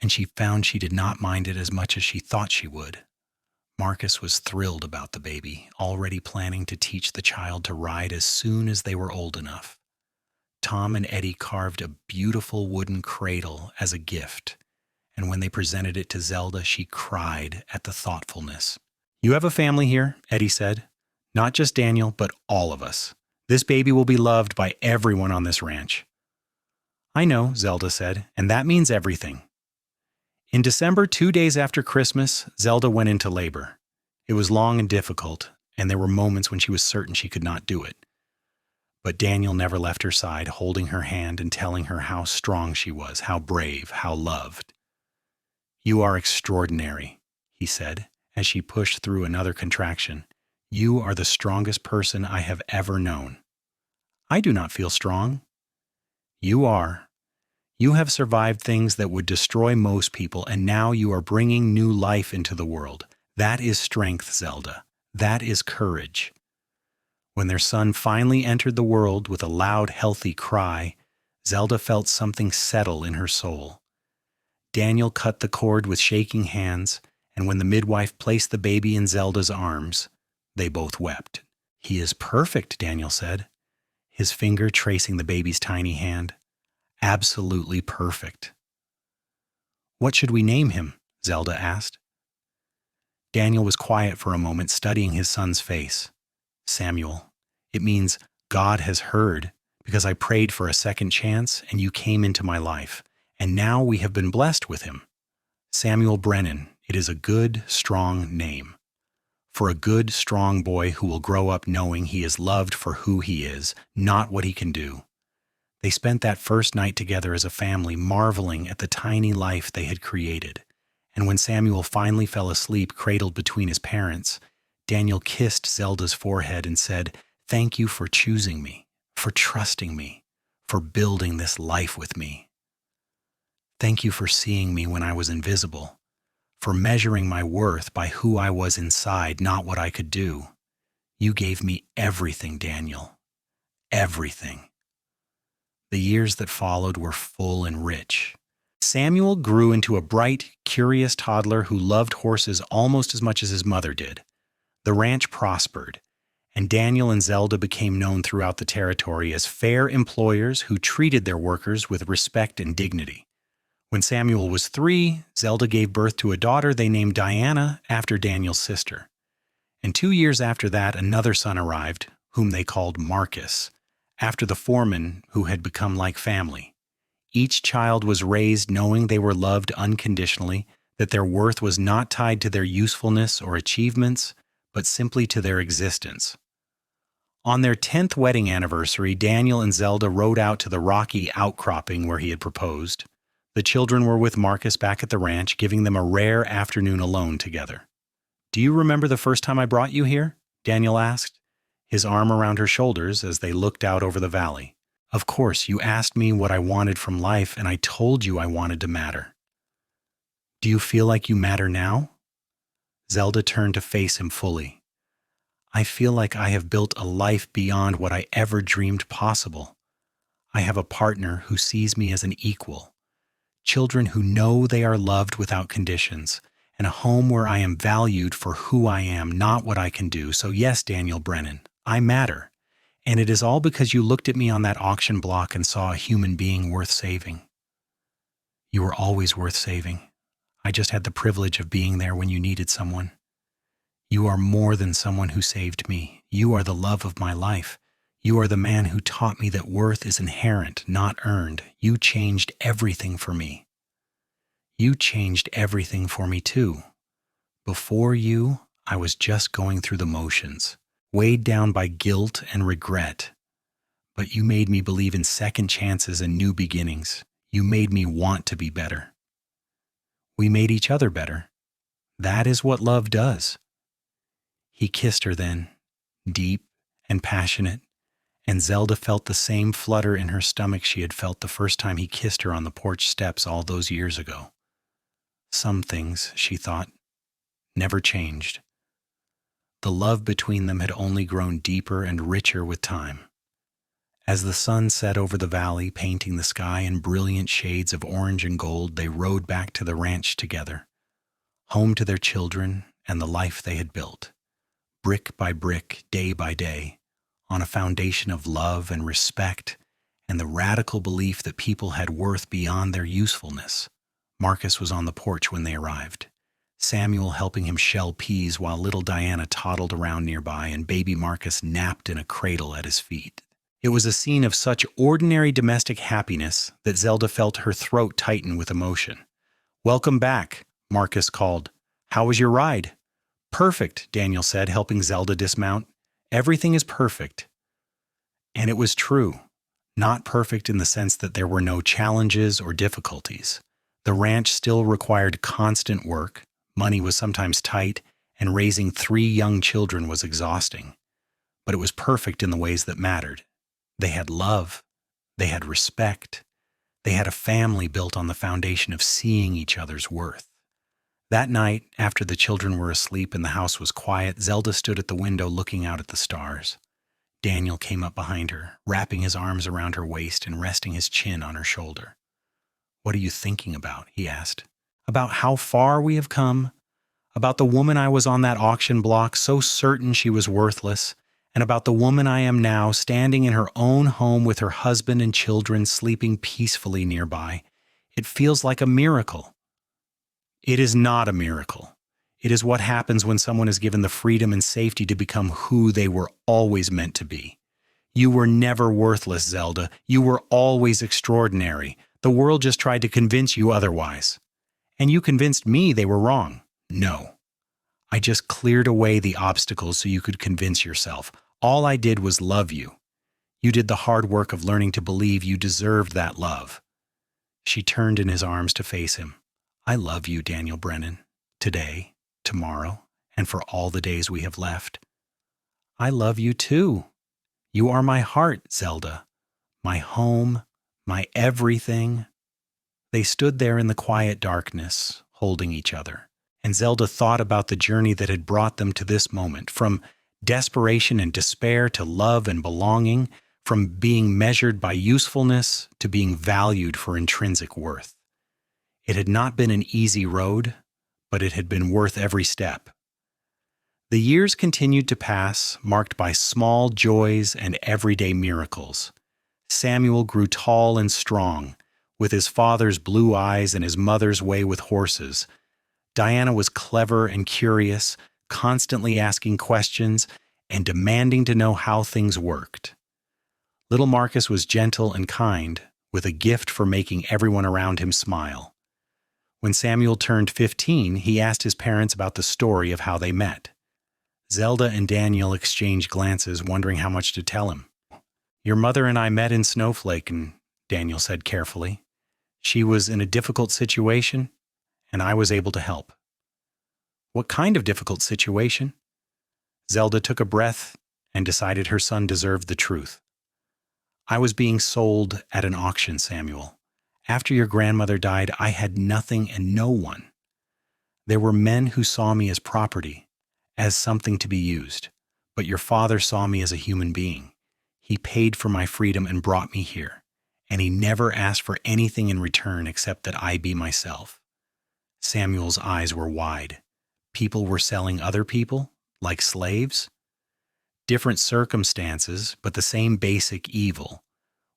and she found she did not mind it as much as she thought she would. Marcus was thrilled about the baby, already planning to teach the child to ride as soon as they were old enough. Tom and Eddie carved a beautiful wooden cradle as a gift, and when they presented it to Zelda, she cried at the thoughtfulness. "You have a family here," Eddie said. "Not just Daniel, but all of us. This baby will be loved by everyone on this ranch." "I know," Zelda said, "and that means everything." In December, 2 days after Christmas, Zelda went into labor. It was long and difficult, and there were moments when she was certain she could not do it. But Daniel never left her side, holding her hand and telling her how strong she was, how brave, how loved. "You are extraordinary," he said, as she pushed through another contraction. "You are the strongest person I have ever known." "I do not feel strong." "You are. You have survived things that would destroy most people, and now you are bringing new life into the world. That is strength, Zelda. That is courage." When their son finally entered the world with a loud, healthy cry, Zelda felt something settle in her soul. Daniel cut the cord with shaking hands, and when the midwife placed the baby in Zelda's arms, they both wept. He is perfect, Daniel said, his finger tracing the baby's tiny hand. Absolutely perfect. What should we name him? Zelda asked. Daniel was quiet for a moment, studying his son's face. Samuel. It means God has heard, because I prayed for a second chance and you came into my life, and now we have been blessed with him. Samuel Brennan. It is a good, strong name. For a good, strong boy who will grow up knowing he is loved for who he is, not what he can do. They spent that first night together as a family, marveling at the tiny life they had created. And when Samuel finally fell asleep, cradled between his parents, Daniel kissed Zelda's forehead and said, "Thank you for choosing me, for trusting me, for building this life with me. Thank you for seeing me when I was invisible, for measuring my worth by who I was inside, not what I could do. You gave me everything, Daniel. Everything." The years that followed were full and rich. Samuel grew into a bright, curious toddler who loved horses almost as much as his mother did. The ranch prospered, and Daniel and Zelda became known throughout the territory as fair employers who treated their workers with respect and dignity. When Samuel was 3, Zelda gave birth to a daughter they named Diana after Daniel's sister. And 2 years after that, another son arrived, whom they called Marcus, after the foreman who had become like family. Each child was raised knowing they were loved unconditionally, that their worth was not tied to their usefulness or achievements, but simply to their existence. On their 10th wedding anniversary, Daniel and Zelda rode out to the rocky outcropping where he had proposed. The children were with Marcus back at the ranch, giving them a rare afternoon alone together. "Do you remember the first time I brought you here?" Daniel asked, his arm around her shoulders as they looked out over the valley. "Of course, you asked me what I wanted from life, and I told you I wanted to matter." "Do you feel like you matter now?" Zelda turned to face him fully. "I feel like I have built a life beyond what I ever dreamed possible. I have a partner who sees me as an equal, children who know they are loved without conditions, and a home where I am valued for who I am, not what I can do. So yes, Daniel Brennan, I matter. And it is all because you looked at me on that auction block and saw a human being worth saving. You were always worth saving. I just had the privilege of being there when you needed someone. You are more than someone who saved me. You are the love of my life. You are the man who taught me that worth is inherent, not earned. You changed everything for me. You changed everything for me too. Before you, I was just going through the motions, weighed down by guilt and regret. But you made me believe in second chances and new beginnings. You made me want to be better. We made each other better. That is what love does." He kissed her then, deep and passionate, and Zelda felt the same flutter in her stomach she had felt the first time he kissed her on the porch steps all those years ago. Some things, she thought, never changed. The love between them had only grown deeper and richer with time. As the sun set over the valley, painting the sky in brilliant shades of orange and gold, they rode back to the ranch together, home to their children and the life they had built, brick by brick, day by day, on a foundation of love and respect and the radical belief that people had worth beyond their usefulness. Marcus was on the porch when they arrived, Samuel helping him shell peas while little Diana toddled around nearby and baby Marcus napped in a cradle at his feet. It was a scene of such ordinary domestic happiness that Zelda felt her throat tighten with emotion. "Welcome back," Marcus called. "How was your ride?" "Perfect," Daniel said, helping Zelda dismount. "Everything is perfect." And it was true. Not perfect in the sense that there were no challenges or difficulties. The ranch still required constant work, money was sometimes tight, and raising 3 young children was exhausting. But it was perfect in the ways that mattered. They had love. They had respect. They had a family built on the foundation of seeing each other's worth. That night, after the children were asleep and the house was quiet, Zelda stood at the window looking out at the stars. Daniel came up behind her, wrapping his arms around her waist and resting his chin on her shoulder. "What are you thinking about?" he asked. "About how far we have come, about the woman I was on that auction block, so certain she was worthless, and about the woman I am now, standing in her own home with her husband and children sleeping peacefully nearby. It feels like a miracle. It is not a miracle. It is what happens when someone is given the freedom and safety to become who they were always meant to be. You were never worthless, Zelda. You were always extraordinary. The world just tried to convince you otherwise. And you convinced me they were wrong. No. I just cleared away the obstacles so you could convince yourself. All I did was love you. You did the hard work of learning to believe you deserved that love. She turned in his arms to face him. I love you, Daniel Brennan. Today, tomorrow, and for all the days we have left. I love you too. You are my heart, Zelda. My home, my everything. They stood there in the quiet darkness, holding each other. And Zelda thought about the journey that had brought them to this moment, from desperation and despair to love and belonging, from being measured by usefulness to being valued for intrinsic worth. It had not been an easy road, but it had been worth every step. The years continued to pass, marked by small joys and everyday miracles. Samuel grew tall and strong, with his father's blue eyes and his mother's way with horses. Diana was clever and curious, constantly asking questions and demanding to know how things worked. Little Marcus was gentle and kind, with a gift for making everyone around him smile. When Samuel turned 15, he asked his parents about the story of how they met. Zelda and Daniel exchanged glances, wondering how much to tell him. Your mother and I met in Snowflake, and Daniel said carefully. She was in a difficult situation, and I was able to help. What kind of difficult situation? Zelda took a breath and decided her son deserved the truth. I was being sold at an auction, Samuel. After your grandmother died, I had nothing and no one. There were men who saw me as property, as something to be used, but your father saw me as a human being. He paid for my freedom and brought me here, and he never asked for anything in return except that I be myself. Samuel's eyes were wide. People were selling other people, like slaves? Different circumstances, but the same basic evil.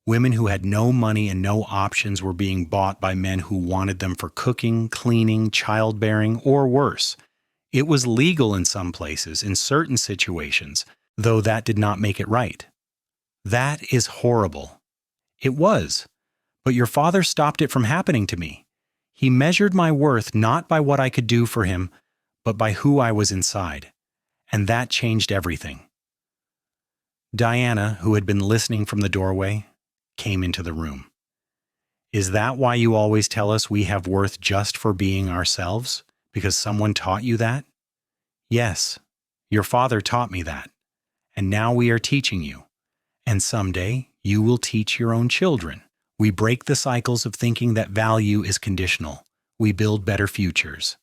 Women who had no money and no options were being bought by men who wanted them for cooking, cleaning, childbearing, or worse. It was legal in some places, in certain situations, though that did not make it right. That is horrible. It was. But your father stopped it from happening to me. He measured my worth not by what I could do for him, but by who I was inside. And that changed everything. Diana, who had been listening from the doorway, came into the room. Is that why you always tell us we have worth just for being ourselves? Because someone taught you that? Yes, your father taught me that. And now we are teaching you. And someday you will teach your own children. We break the cycles of thinking that value is conditional. We build better futures.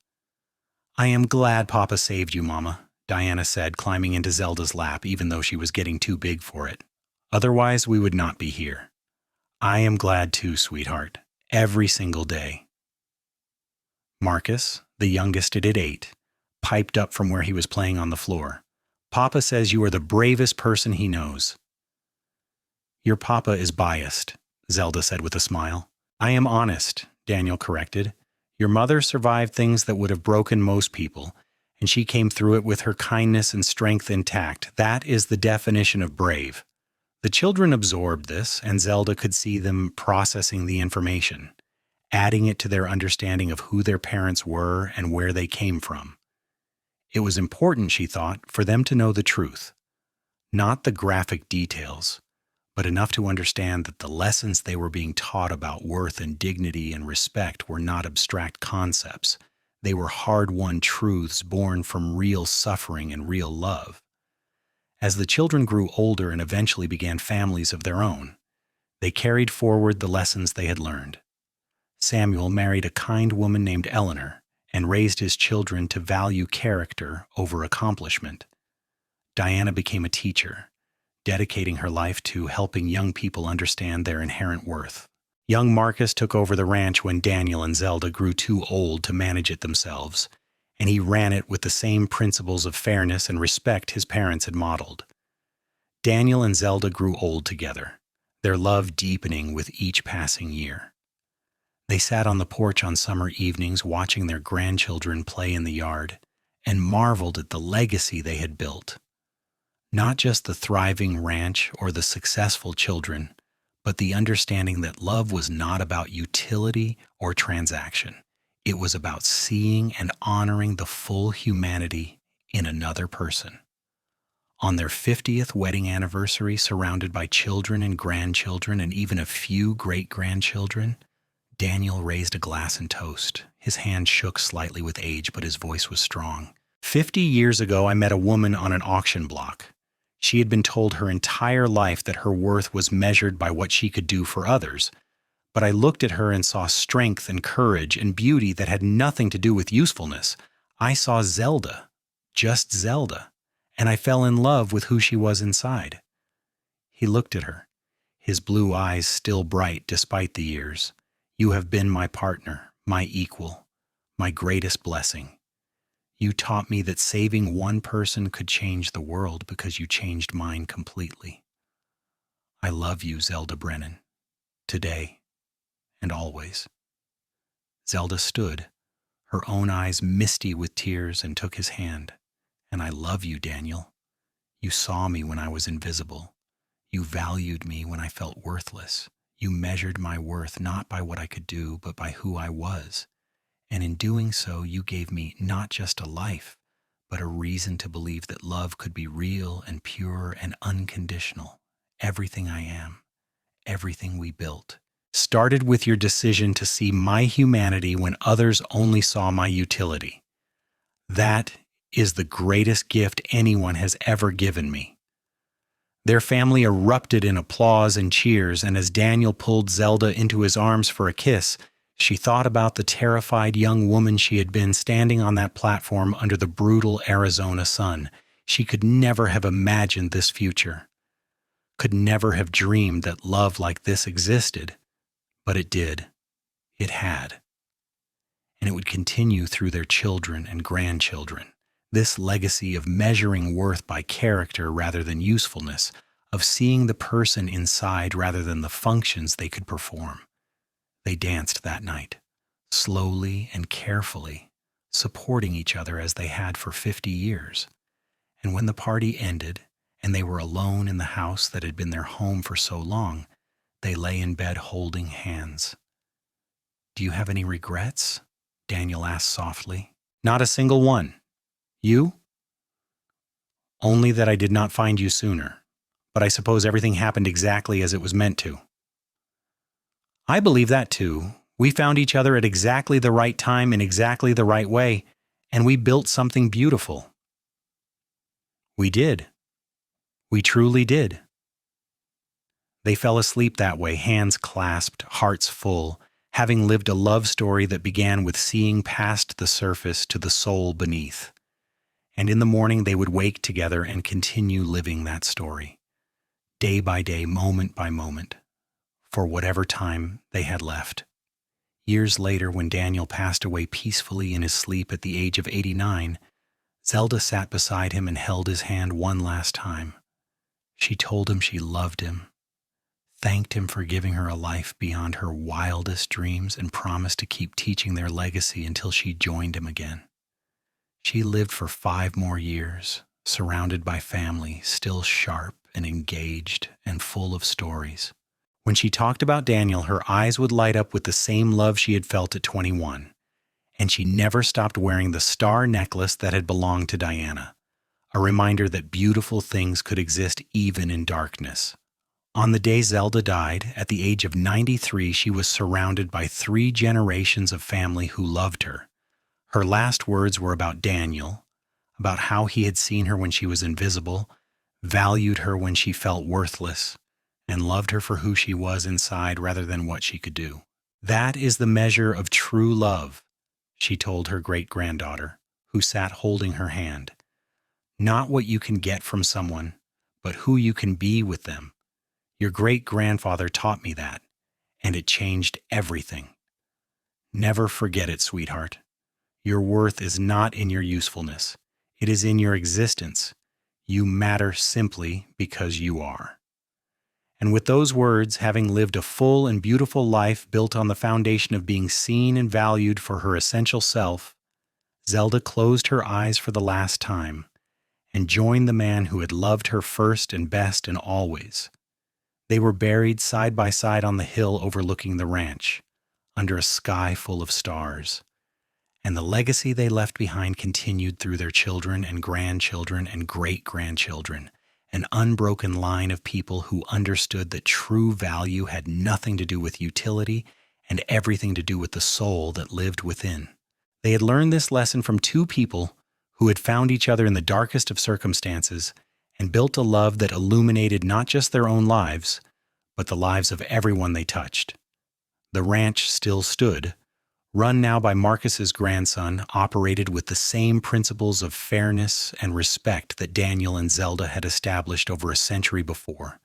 I am glad Papa saved you, Mama, Diana said, climbing into Zelda's lap even though she was getting too big for it. Otherwise, we would not be here. I am glad too, sweetheart. Every single day. Marcus, the youngest at 8, piped up from where he was playing on the floor. Papa says you are the bravest person he knows. Your papa is biased, Zelda said with a smile. I am honest, Daniel corrected. Your mother survived things that would have broken most people, and she came through it with her kindness and strength intact. That is the definition of brave. The children absorbed this, and Zelda could see them processing the information, adding it to their understanding of who their parents were and where they came from. It was important, she thought, for them to know the truth. Not the graphic details, but enough to understand that the lessons they were being taught about worth and dignity and respect were not abstract concepts. They were hard-won truths born from real suffering and real love. As the children grew older and eventually began families of their own, they carried forward the lessons they had learned. Samuel married a kind woman named Eleanor and raised his children to value character over accomplishment. Diana became a teacher, dedicating her life to helping young people understand their inherent worth. Young Marcus took over the ranch when Daniel and Zelda grew too old to manage it themselves, and he ran it with the same principles of fairness and respect his parents had modeled. Daniel and Zelda grew old together, their love deepening with each passing year. They sat on the porch on summer evenings watching their grandchildren play in the yard and marveled at the legacy they had built. Not just the thriving ranch or the successful children, but the understanding that love was not about utility or transaction. It was about seeing and honoring the full humanity in another person. On their 50th wedding anniversary, surrounded by children and grandchildren and even a few great-grandchildren, Daniel raised a glass and toast. His hand shook slightly with age, but his voice was strong. 50 years ago, I met a woman on an auction block. She had been told her entire life that her worth was measured by what she could do for others. But I looked at her and saw strength and courage and beauty that had nothing to do with usefulness. I saw Zelda, just Zelda, and I fell in love with who she was inside. He looked at her, his blue eyes still bright despite the years. You have been my partner, my equal, my greatest blessing. You taught me that saving one person could change the world because you changed mine completely. I love you, Zelda Brennan, today and always. Zelda stood, her own eyes misty with tears, and took his hand. And I love you, Daniel. You saw me when I was invisible. You valued me when I felt worthless. You measured my worth not by what I could do, but by who I was. And in doing so, you gave me not just a life, but a reason to believe that love could be real and pure and unconditional. Everything I am, everything we built, started with your decision to see my humanity when others only saw my utility. That is the greatest gift anyone has ever given me. Their family erupted in applause and cheers, and as Daniel pulled Zelda into his arms for a kiss, she thought about the terrified young woman she had been standing on that platform under the brutal Arizona sun. She could never have imagined this future, could never have dreamed that love like this existed, but it did. It had. And it would continue through their children and grandchildren. This legacy of measuring worth by character rather than usefulness, of seeing the person inside rather than the functions they could perform. They danced that night, slowly and carefully, supporting each other as they had for 50 years. And when the party ended, and they were alone in the house that had been their home for so long, they lay in bed holding hands. "Do you have any regrets?" Daniel asked softly. "Not a single one. You?" "Only that I did not find you sooner. But I suppose everything happened exactly as it was meant to." "I believe that too. We found each other at exactly the right time in exactly the right way, and we built something beautiful." "We did. We truly did." They fell asleep that way, hands clasped, hearts full, having lived a love story that began with seeing past the surface to the soul beneath. And in the morning they would wake together and continue living that story, day by day, moment by moment, for whatever time they had left. Years later, when Daniel passed away peacefully in his sleep at the age of 89, Zelda sat beside him and held his hand one last time. She told him she loved him, thanked him for giving her a life beyond her wildest dreams, and promised to keep teaching their legacy until she joined him again. She lived for 5 more years, surrounded by family, still sharp and engaged and full of stories. When she talked about Daniel, her eyes would light up with the same love she had felt at 21, and she never stopped wearing the star necklace that had belonged to Diana, a reminder that beautiful things could exist even in darkness. On the day Zelda died, at the age of 93, she was surrounded by 3 generations of family who loved her. Her last words were about Daniel, about how he had seen her when she was invisible, valued her when she felt worthless, and loved her for who she was inside rather than what she could do. "That is the measure of true love," she told her great-granddaughter, who sat holding her hand. "Not what you can get from someone, but who you can be with them. Your great-grandfather taught me that, and it changed everything. Never forget it, sweetheart. Your worth is not in your usefulness. It is in your existence. You matter simply because you are. And with those words, having lived a full and beautiful life built on the foundation of being seen and valued for her essential self, Zelda closed her eyes for the last time and joined the man who had loved her first and best and always. They were buried side by side on the hill overlooking the ranch, under a sky full of stars. And the legacy they left behind continued through their children and grandchildren and great-grandchildren, an unbroken line of people who understood that true value had nothing to do with utility and everything to do with the soul that lived within. They had learned this lesson from two people who had found each other in the darkest of circumstances and built a love that illuminated not just their own lives, but the lives of everyone they touched. The ranch still stood, run now by Marcus's grandson, operated with the same principles of fairness and respect that Daniel and Zelda had established over a century before.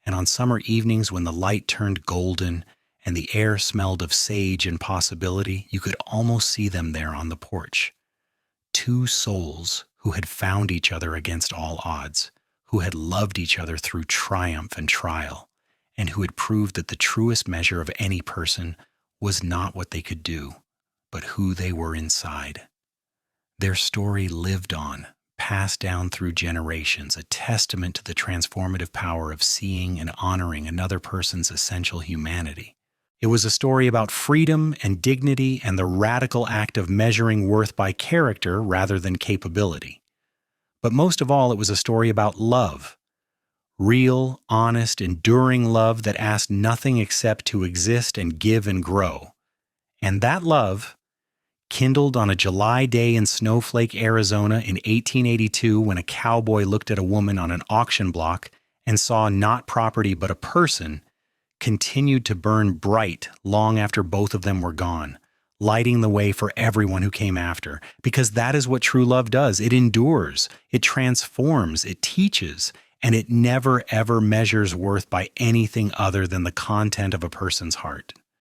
And on summer evenings when the light turned golden and the air smelled of sage and possibility, you could almost see them there on the porch. Two souls who had found each other against all odds, who had loved each other through triumph and trial, and who had proved that the truest measure of any person was not what they could do, but who they were inside. Their story lived on, passed down through generations, a testament to the transformative power of seeing and honoring another person's essential humanity. It was a story about freedom and dignity and the radical act of measuring worth by character rather than capability. But most of all, it was a story about love. Real, honest, enduring love that asked nothing except to exist and give and grow. And that love, kindled on a July day in Snowflake, Arizona in 1882 when a cowboy looked at a woman on an auction block and saw not property but a person, continued to burn bright long after both of them were gone, lighting the way for everyone who came after, because that is what true love does. It endures, it transforms, it teaches, and it never ever measures worth by anything other than the content of a person's heart.